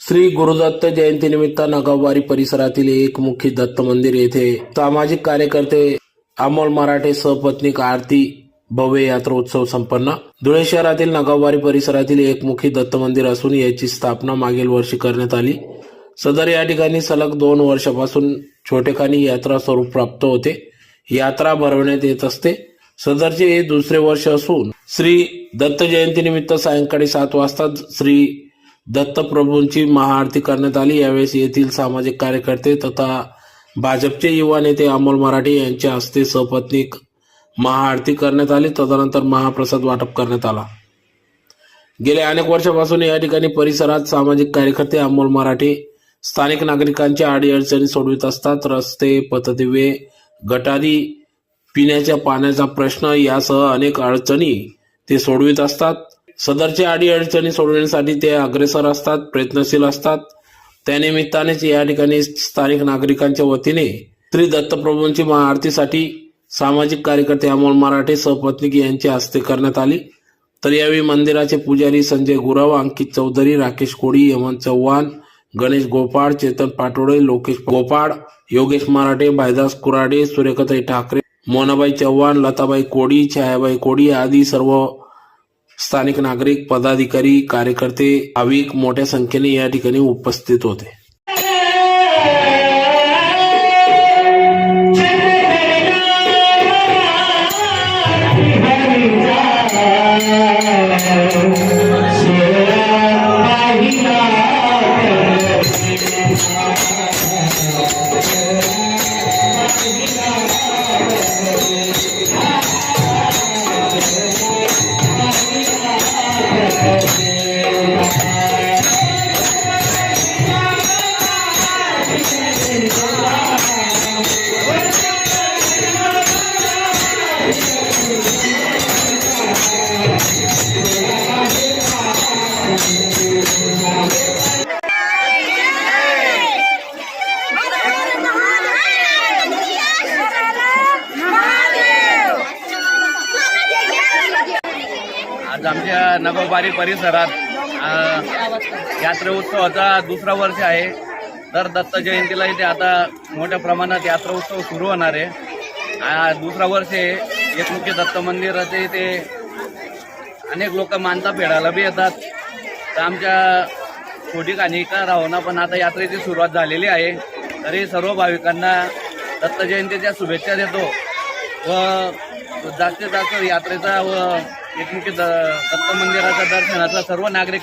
श्री गुरुदत्त जयंतीनिमित्त नगाववाडी परिसरातील एकमुखी दत्त मंदिर येथे सामाजिक कार्यकर्ते अमोल मराठे सपत्नीक आरती भव्य यात्रोत्सव संपन्न। धुळे शहरातील नगाववाडी परिसरातील एकमुखी दत्त मंदिर असून याची स्थापना मागील वर्षी करण्यात आली। सदर या ठिकाणी सलग 2 वर्षापासून छोटेखानी यात्रा स्वरूप प्राप्त होते। यात्रा भरवण्यात येत असते। सदरचे हे दुसरे वर्ष असून श्री दत्त जयंतीनिमित्त सायंकाळी 7 वाजता श्री दत्तप्रभूंची महाआरती करण्यात आली। यावेळी येथील सामाजिक कार्यकर्ते तथा भाजपचे युवा नेते अमोल मराठे यांच्या हस्ते सपत्नीक महाआरती करण्यात आली। तदनंतर महाप्रसाद वाटप करण्यात आला। गेल्या अनेक वर्षापासून या ठिकाणी परिसरात सामाजिक कार्यकर्ते अमोल मराठे स्थानिक नागरिकांच्या अडीअडचणी सोडवित असतात। रस्ते, पथदिवे, गटारी, पिण्याच्या पाण्याचा प्रश्न यासह अनेक अडचणी ते सोडवित असतात। सदरच्या अडीअडचणी सोडवण्यासाठी ते अग्रेसर असतात, प्रयत्नशील असतात। त्यानिमित्तानेच या ठिकाणी स्थानिक नागरिकांच्या वतीने श्री दत्तप्रभूंची महाआरतीसाठी सामाजिक कार्यकर्ते अमोल मराठे सपत्नीक यांच्या हस्ते करण्यात आली। तर यावेळी मंदिराचे पुजारी संजय गुरव, अंकित चौधरी, राकेश कोडी, हेमंत चव्हाण, गणेश गोपाळ, चेतन पाटोळे, लोकेश गोपाळ, योगेश मराठे, भाईदास कुराडे, सुरेखाताई ठाकरे, मोनाबाई चव्हाण, लताबाई कोडी, छायाबाई कोडी आदी सर्व स्थानिक नागरिक, पदाधिकारी, कार्यकर्ते, भाविक मोठ्या संख्येने या ठिकाणी उपस्थित होते। आज आमच्या नगाववाडी परिसरात यात्रा उत्सवाचा दुसरा वर्ष आहे। तर दत्त जयंतीला इथे आता मोठ्या प्रमाणात यात्रा उत्सव सुरू होणार आहे। दुसरा वर्ष एकमुखी दत्त मंदिराचे इथे अनेक लोक मानता फेडायला बी येतात। तर आमच्या छोटी ठिकाणी का राहून पण आता यात्रेची सुरुवात झालेली आहे। तरी सर्व भाविकांना दत्त जयंतीच्या शुभेच्छा देतो व जास्तीत जास्त यात्रेचा व एकमुखी दत्त मंदिराच्या दर्शनाचा सर्व नागरिक